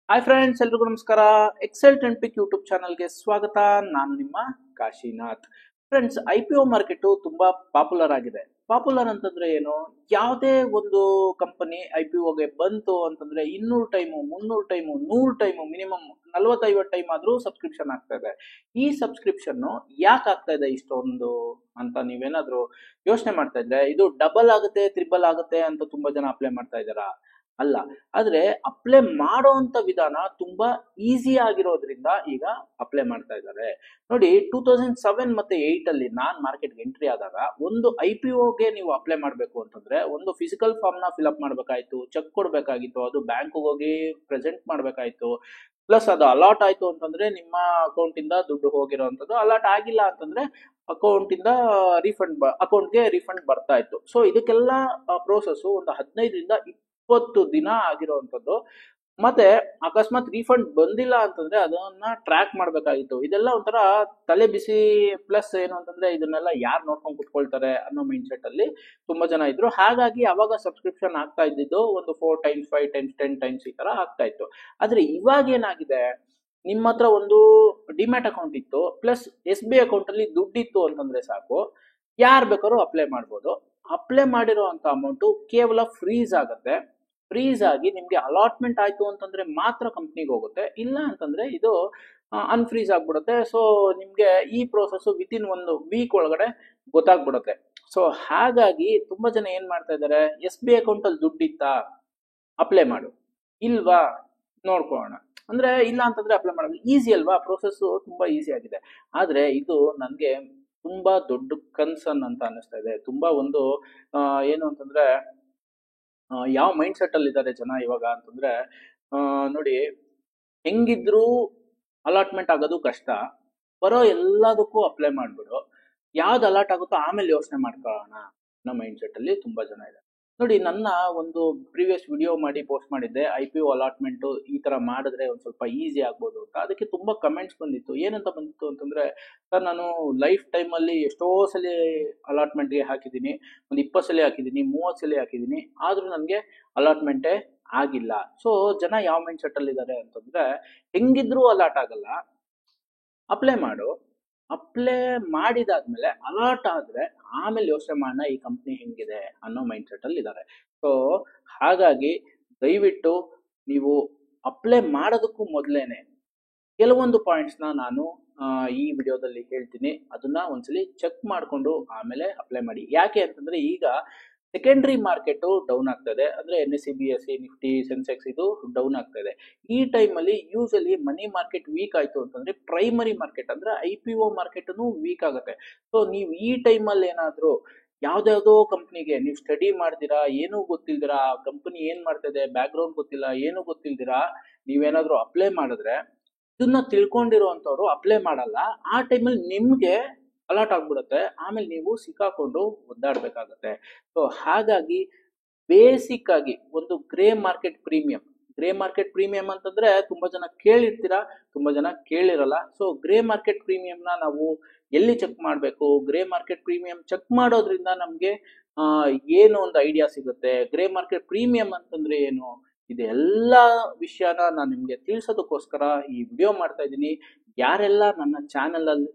Hi friends, ಎಲ್ರಿಗೂ ನಮಸ್ಕಾರ. Excel ten ಪಿಕ್ YouTube ಚಾನಲ್ಗೆ ಸ್ವಾಗತ. ನಾನು ನಿಮ್ಮ ಕಾಶಿನಾಥ್. ಫ್ರೆಂಡ್ಸ್, IPO ಮಾರ್ಕೆಟು ತುಂಬಾ ಪಾಪ್ಯುಲರ್ ಆಗಿದೆ. ಪಾಪ್ಯುಲರ್ ಅಂತಂದ್ರೆ ಏನು? ಯಾವುದೇ ಒಂದು ಕಂಪನಿ IPOಗೆ ಬಂತು ಅಂತಂದ್ರೆ 200 time, 300 time, 100 time, minimum 40-50 time ಆದ್ರೂ ಸಬ್ಸ್ಕ್ರಿಪ್ಷನ್ ಆಗ್ತಾ ಇದೆ. ಈ ಸಬ್ಸ್ಕ್ರಿಪ್ಷನ್ ಯಾಕೆ ಆಗ್ತಾ ಇದೆ ಇಷ್ಟೊಂದು ಅಂತ ನೀವೇನಾದ್ರೂ ಯೋಚನೆ ಮಾಡ್ತಾ ಇದ್ರೆ, ಇದು ಡಬಲ್ ಆಗುತ್ತೆ, ತ್ರಿಬಲ್ ಆಗುತ್ತೆ ಅಂತ ತುಂಬಾ ಜನ ಅಪ್ಲೈ ಮಾಡ್ತಾ ಇದ್ದಾರಾ? ಅಲ್ಲ. ಆದ್ರೆ ಅಪ್ಲೈ ಮಾಡುವಂತ ವಿಧಾನ ತುಂಬಾ ಈಸಿ ಆಗಿರೋದ್ರಿಂದ ಈಗ ಅಪ್ಲೈ ಮಾಡ್ತಾ ಇದ್ದಾರೆ. ನೋಡಿ, 2007 ಮತ್ತೆ 8 ಅಲ್ಲಿ ನಾನ್ ಮಾರ್ಕೆಟ್ಗೆ ಎಂಟ್ರಿ ಆದಾಗ ಒಂದು IPOಗೆ ನೀವು ಅಪ್ಲೈ ಮಾಡಬೇಕು ಅಂತಂದ್ರೆ ಒಂದು ಫಿಸಿಕಲ್ ಫಾರ್ಮ್ ನ ಫಿಲ್ ಅಪ್ ಮಾಡ್ಬೇಕಾಯ್ತು, ಚೆಕ್ ಕೊಡ್ಬೇಕಾಗಿತ್ತು, ಅದು ಬ್ಯಾಂಕ್ ಹೋಗಿ ಪ್ರೆಸೆಂಟ್ ಮಾಡ್ಬೇಕಾಯ್ತು. ಪ್ಲಸ್ ಅದು ಅಲಾಟ್ ಆಯ್ತು ಅಂತಂದ್ರೆ ನಿಮ್ಮ ಅಕೌಂಟ್ ಇಂದ ದುಡ್ಡು ಹೋಗಿರೋಂಥದ್ದು, ಅಲಾಟ್ ಆಗಿಲ್ಲ ಅಂತಂದ್ರೆ ಅಕೌಂಟ್ ಇಂದ ಅಕೌಂಟ್ಗೆ ರಿಫಂಡ್ ಬರ್ತಾ ಇತ್ತು. ಸೊ ಇದಕ್ಕೆಲ್ಲ ಪ್ರೋಸೆಸ್ ಒಂದು 15ರಿಂದ 20 ದಿನ ಆಗಿರುವಂತದ್ದು. ಮತ್ತೆ ಅಕಸ್ಮಾತ್ ರೀಫಂಡ್ ಬಂದಿಲ್ಲ ಅಂತಂದ್ರೆ ಅದನ್ನ ಟ್ರ್ಯಾಕ್ ಮಾಡ್ಬೇಕಾಗಿತ್ತು. ಇದೆಲ್ಲ ಒಂಥರ ತಲೆ ಬಿಸಿ. ಪ್ಲಸ್ ಏನು ಅಂತಂದ್ರೆ ಇದನ್ನೆಲ್ಲ ಯಾರು ನೋಡ್ಕೊಂಡು ಕುತ್ಕೊಳ್ತಾರೆ ಅನ್ನೋ ಮೈಂಡ್ ಸೆಟ್ ಅಲ್ಲಿ ತುಂಬಾ ಜನ ಇದ್ರು. ಹಾಗಾಗಿ ಅವಾಗ ಸಬ್ಸ್ಕ್ರಿಪ್ಷನ್ ಆಗ್ತಾ ಇದ್ದಿದ್ದು ಒಂದು 4 ಟೈಮ್ಸ್, 5 ಟೈಮ್ಸ್, 10 ಟೈಮ್ಸ್ ಈ ತರ ಆಗ್ತಾ ಇತ್ತು. ಆದ್ರೆ ಇವಾಗ ಏನಾಗಿದೆ, ನಿಮ್ಮ ಹತ್ರ ಒಂದು ಡಿಮ್ಯಾಟ್ ಅಕೌಂಟ್ ಇತ್ತು, ಪ್ಲಸ್ SBI ಅಕೌಂಟ್ ಅಲ್ಲಿ ದುಡ್ಡಿತ್ತು ಅಂತಂದ್ರೆ ಸಾಕು, ಯಾರು ಬೇಕಾದ್ರೂ ಅಪ್ಲೈ ಮಾಡ್ಬೋದು. ಅಪ್ಲೈ ಮಾಡಿರುವಂತ ಅಮೌಂಟ್ ಕೇವಲ ಫ್ರೀಸ್ ಆಗುತ್ತೆ. ಫ್ರೀಸ್ ಆಗಿ ನಿಮ್ಗೆ ಅಲಾಟ್ಮೆಂಟ್ ಆಯ್ತು ಅಂತಂದ್ರೆ ಮಾತ್ರ ಕಂಪ್ನಿಗೆ ಹೋಗುತ್ತೆ, ಇಲ್ಲ ಅಂತಂದ್ರೆ ಇದು ಅನ್ಫ್ರೀಸ್ ಆಗ್ಬಿಡುತ್ತೆ. ಸೊ ನಿಮ್ಗೆ ಈ ಪ್ರೋಸೆಸ್ ವಿತಿನ್ ಒಂದು ವೀಕ್ ಒಳಗಡೆ ಗೊತ್ತಾಗ್ಬಿಡುತ್ತೆ. ಸೊ ಹಾಗಾಗಿ ತುಂಬಾ ಜನ ಏನ್ ಮಾಡ್ತಾ ಇದ್ದಾರೆ, SBI ಅಕೌಂಟ್ ಅಲ್ಲಿ ದುಡ್ಡಿತ್ತಾ ಅಪ್ಲೈ ಮಾಡು, ಇಲ್ವಾ ನೋಡ್ಕೊಳ್ಳೋಣ ಅಂದ್ರೆ, ಇಲ್ಲ ಅಂತಂದ್ರೆ ಅಪ್ಲೈ ಮಾಡೋದು ಈಸಿ ಅಲ್ವಾ? ಪ್ರೋಸೆಸ್ ತುಂಬಾ ಈಸಿ ಆಗಿದೆ. ಆದ್ರೆ ಇದು ನನ್ಗೆ ತುಂಬಾ ದೊಡ್ಡ ಕನ್ಸರ್ನ್ ಅಂತ ಅನಿಸ್ತಾ ಇದೆ. ತುಂಬಾ ಒಂದು ಏನು ಅಂತಂದ್ರೆ, ಯಾವ ಮೈಂಡ್ ಸೆಟ್ ಅಲ್ಲಿ ಇದ್ದಾರೆ ಜನ ಇವಾಗ ಅಂತಂದ್ರೆ, ನೋಡಿ, ಹೆಂಗಿದ್ರು ಅಲಾಟ್ಮೆಂಟ್ ಆಗೋದು ಕಷ್ಟ, ಬರೋ ಎಲ್ಲದಕ್ಕೂ ಅಪ್ಲೈ ಮಾಡ್ಬಿಡು, ಯಾವ್ದು ಅಲಾಟ್ ಆಗುತ್ತೋ ಆಮೇಲೆ ಯೋಚನೆ ಮಾಡ್ಕೊಳ್ಳೋಣ ಅನ್ನೋ ಮೈಂಡ್ ಸೆಟ್ ಅಲ್ಲಿ ತುಂಬಾ ಜನ ಇದೆ. ನೋಡಿ, ನನ್ನ ಒಂದು ಪ್ರೀವಿಯಸ್ ವಿಡಿಯೋ ಮಾಡಿ ಪೋಸ್ಟ್ ಮಾಡಿದ್ದೆ, IPO ಅಲಾಟ್ಮೆಂಟ್ ಈ ತರ ಮಾಡಿದ್ರೆ ಒಂದ್ ಸ್ವಲ್ಪ ಈಸಿ ಆಗ್ಬೋದು ಅಂತ. ಅದಕ್ಕೆ ತುಂಬಾ ಕಮೆಂಟ್ಸ್ ಬಂದಿತ್ತು. ಏನಂತ ಬಂದಿತ್ತು ಅಂತಂದ್ರೆ, ಸರ್ ನಾನು ಲೈಫ್ ಟೈಮ್ ಅಲ್ಲಿ ಎಷ್ಟೋ ಸಲ ಅಲಾಟ್ಮೆಂಟ್ಗೆ ಹಾಕಿದ್ದೀನಿ, ಒಂದು 20 ಸಲ ಹಾಕಿದ್ದೀನಿ, 30 ಸಲ ಹಾಕಿದ್ದೀನಿ, ಆದ್ರೂ ನನಗೆ ಅಲಾಟ್ಮೆಂಟೇ ಆಗಿಲ್ಲ. ಸೊ ಜನ ಯಾವ ಮೈಂಡ್ ಸೆಟ್ ಅಲ್ಲಿ ಇದ್ದಾರೆ ಅಂತಂದ್ರೆ, ಹೆಂಗಿದ್ರು ಅಲಾಟ್ ಆಗಲ್ಲ, ಅಪ್ಲೈ ಮಾಡು, ಅಪ್ಲೈ ಮಾಡಿದಾದ್ಮೇಲೆ ಅಲಾಟ್ ಆದ್ರೆ ಆಮೇಲೆ ಯೋಚನೆ ಮಾಡೋಣ ಈ ಕಂಪ್ನಿ ಹೆಂಗಿದೆ ಅನ್ನೋ ಮೈಂಡ್ ಸೆಟ್ ಅಲ್ಲಿ ಇದ್ದಾರೆ. ಸೊ ಹಾಗಾಗಿ ದಯವಿಟ್ಟು ನೀವು ಅಪ್ಲೈ ಮಾಡೋದಕ್ಕೂ ಮೊದಲೇನೆ ಕೆಲವೊಂದು ಪಾಯಿಂಟ್ಸ್ನ ನಾನು ಈ ವಿಡಿಯೋದಲ್ಲಿ ಹೇಳ್ತೀನಿ. ಅದನ್ನ ಒಂದ್ಸಲಿ ಚೆಕ್ ಮಾಡಿಕೊಂಡು ಆಮೇಲೆ ಅಪ್ಲೈ ಮಾಡಿ. ಯಾಕೆ ಅಂತಂದ್ರೆ ಈಗ ಸೆಕೆಂಡರಿ ಮಾರ್ಕೆಟ್ ಡೌನ್ ಆಗ್ತಾ ಇದೆ, ಅಂದ್ರೆ NSE, BSE, ನಿಫ್ಟಿ, ಸೆನ್ಸೆಕ್ಸ್ ಇದು ಡೌನ್ ಆಗ್ತಾ ಇದೆ. ಈ ಟೈಮಲ್ಲಿ ಯೂಸಲಿ ಮನಿ ಮಾರ್ಕೆಟ್ ವೀಕ್ ಆಯ್ತು ಅಂತಂದ್ರೆ ಪ್ರೈಮರಿ ಮಾರ್ಕೆಟ್ ಅಂದ್ರೆ IPO ಮಾರ್ಕೆಟ್ ವೀಕ್ ಆಗುತ್ತೆ. ಸೊ ನೀವು ಈ ಟೈಮಲ್ಲಿ ಏನಾದ್ರು ಯಾವ್ದಾವ್ದೋ ಕಂಪ್ನಿಗೆ ನೀವು ಸ್ಟಡಿ ಮಾಡ್ದಿರಾ, ಏನೂ ಗೊತ್ತಿಲ್ದಿರಾ, ಕಂಪನಿ ಏನ್ ಮಾಡ್ತಾ ಇದೆ ಬ್ಯಾಕ್ ಗ್ರೌಂಡ್ ಗೊತ್ತಿಲ್ಲ, ಏನೂ ಗೊತ್ತಿಲ್ದಿರಾ ನೀವೇನಾದ್ರೂ ಅಪ್ಲೈ ಮಾಡಿದ್ರೆ, ಇದನ್ನ ತಿಳ್ಕೊಂಡಿರುವಂತವ್ರು ಅಪ್ಲೈ ಮಾಡಲ್ಲ. ಆ ಟೈಮಲ್ಲಿ ನಿಮ್ಗೆ ಅಲಾಟ್ ಆಗ್ಬಿಡುತ್ತೆ, ಆಮೇಲೆ ನೀವು ಸಿಕ್ಕಾಕೊಂಡು ಒದ್ದಾಡ್ಬೇಕಾಗತ್ತೆ. ಸೊ ಹಾಗಾಗಿ ಬೇಸಿಕ್ ಆಗಿ ಒಂದು ಗ್ರೇ ಮಾರ್ಕೆಟ್ ಪ್ರೀಮಿಯಂ ಅಂತಂದ್ರೆ ತುಂಬಾ ಜನ ಕೇಳಿರ್ತೀರಾ, ತುಂಬಾ ಜನ ಕೇಳಿರಲ್ಲ. ಸೊ ಗ್ರೇ ಮಾರ್ಕೆಟ್ ಪ್ರೀಮಿಯಂನ ನಾವು ಎಲ್ಲಿ ಚೆಕ್ ಮಾಡಬೇಕು, ಗ್ರೇ ಮಾರ್ಕೆಟ್ ಪ್ರೀಮಿಯಂ ಚೆಕ್ ಮಾಡೋದ್ರಿಂದ ನಮ್ಗೆ ಏನು ಒಂದು ಐಡಿಯಾ ಸಿಗುತ್ತೆ, ಗ್ರೇ ಮಾರ್ಕೆಟ್ ಪ್ರೀಮಿಯಂ ಅಂತಂದ್ರೆ ಏನು, ಇದೆಲ್ಲ ವಿಷಯನ ನಾನು ನಿಮ್ಗೆ ತಿಳಿಸೋದಕ್ಕೋಸ್ಕರ ಈ ವಿಡಿಯೋ ಮಾಡ್ತಾ ಇದ್ದೀನಿ. ಯಾರೆಲ್ಲ ನನ್ನ ಚಾನೆಲ್ ಅಲ್ಲಿ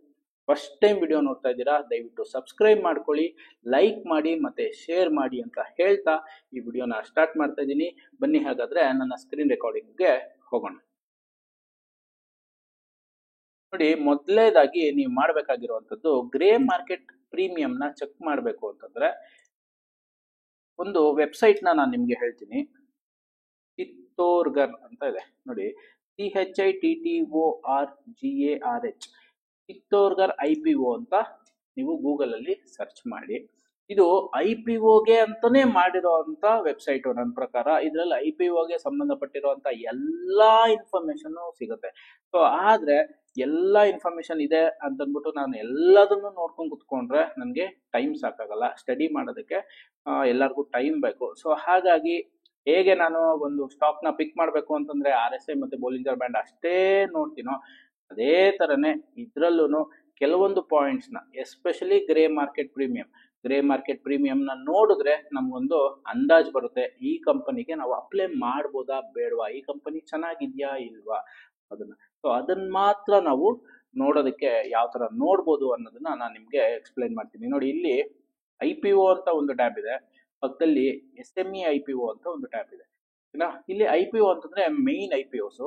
ಫಸ್ಟ್ ಟೈಮ್ ವಿಡಿಯೋ ನೋಡ್ತಾ ಇದ್ದೀರಾ, ದಯವಿಟ್ಟು ಸಬ್ಸ್ಕ್ರೈಬ್ ಮಾಡ್ಕೊಳ್ಳಿ, ಲೈಕ್ ಮಾಡಿ ಮತ್ತೆ ಶೇರ್ ಮಾಡಿ ಅಂತ ಹೇಳ್ತಾ ಈ ವಿಡಿಯೋನ ಸ್ಟಾರ್ಟ್ ಮಾಡ್ತಾ ಇದ್ದೀನಿ. ಬನ್ನಿ ಹಾಗಾದ್ರೆ ನನ್ನ ಸ್ಕ್ರೀನ್ ರೆಕಾರ್ಡಿಂಗ್ಗೆ ಹೋಗೋಣ. ನೋಡಿ, ಮೊದಲನೇದಾಗಿ ನೀವು ಮಾಡಬೇಕಾಗಿರುವಂತದ್ದು, ಗ್ರೇ ಮಾರ್ಕೆಟ್ ಪ್ರೀಮಿಯಂನ ಚೆಕ್ ಮಾಡಬೇಕು ಅಂತಂದ್ರೆ ಒಂದು ವೆಬ್ಸೈಟ್ ನಾನು ನಿಮ್ಗೆ ಹೇಳ್ತೀನಿ. ಟಿತ್ತೋರ್ಗರ್ ಅಂತ ಇದೆ ನೋಡಿ, CHITTORGARH, ಟಿತ್ತೋರ್ಗರ್ IPO ಅಂತ ನೀವು ಗೂಗಲ್ ಅಲ್ಲಿ ಸರ್ಚ್ ಮಾಡಿ. ಇದು IPOಗೆ ಅಂತಾನೆ ಮಾಡಿರೋಂತ ವೆಬ್ಸೈಟ್ ನನ್ನ ಪ್ರಕಾರ. ಇದರಲ್ಲಿ IPOಗೆ ಸಂಬಂಧಪಟ್ಟಿರುವಂತ ಎಲ್ಲಾ ಇನ್ಫಾರ್ಮೇಶನ್ ಸಿಗುತ್ತೆ. ಸೊ ಆದ್ರೆ ಎಲ್ಲಾ ಇನ್ಫಾರ್ಮೇಶನ್ ಇದೆ ಅಂತಂದ್ಬಿಟ್ಟು ನಾನು ಎಲ್ಲದನ್ನು ನೋಡ್ಕೊಂಡು ಕುತ್ಕೊಂಡ್ರೆ ನನಗೆ ಟೈಮ್ ಸಾಕಾಗಲ್ಲ. ಸ್ಟಡಿ ಮಾಡೋದಕ್ಕೆ ಎಲ್ಲರಿಗೂ ಟೈಮ್ ಬೇಕು. ಸೊ ಹಾಗಾಗಿ ಹೇಗೆ ನಾನು ಒಂದು ಸ್ಟಾಕ್ ನ ಪಿಕ್ ಮಾಡಬೇಕು ಅಂತಂದ್ರೆ RSI ಮತ್ತೆ ಬೋಲಿಂಜರ್ ಬ್ಯಾಂಡ್ ಅಷ್ಟೇ ನೋಡ್ತೀನೋ, ಅದೇ ತರನೇ ಇದ್ರಲ್ಲೂ ಕೆಲವೊಂದು ಪಾಯಿಂಟ್ಸ್ ನ, especially grey market premium grey market ಪ್ರೀಮಿಯಂನ ನೋಡಿದ್ರೆ ನಮಗೊಂದು ಅಂದಾಜು ಬರುತ್ತೆ ಈ ಕಂಪನಿಗೆ ನಾವು ಅಪ್ಲೈ ಮಾಡ್ಬೋದಾ ಬೇಡವಾ, ಈ ಕಂಪನಿ ಚೆನ್ನಾಗಿದ್ಯಾ ಇಲ್ವಾ ಅದನ್ನ. ಸೊ ಅದನ್ನ ಮಾತ್ರ ನಾವು ನೋಡೋದಕ್ಕೆ ಯಾವ ತರ ನೋಡ್ಬೋದು ಅನ್ನೋದನ್ನ ನಾನು ನಿಮ್ಗೆ ಎಕ್ಸ್ಪ್ಲೈನ್ ಮಾಡ್ತೀನಿ. ನೋಡಿ, ಇಲ್ಲಿ IPO ಅಂತ ಒಂದು ಟ್ಯಾಬ್ ಇದೆ, ಪಕ್ಕದಲ್ಲಿ SME IPO ಅಂತ ಒಂದು ಟ್ಯಾಬ್ ಇದೆ. ಇಲ್ಲಿ IPO ಅಂತಂದ್ರೆ ಮೇನ್ IPOs,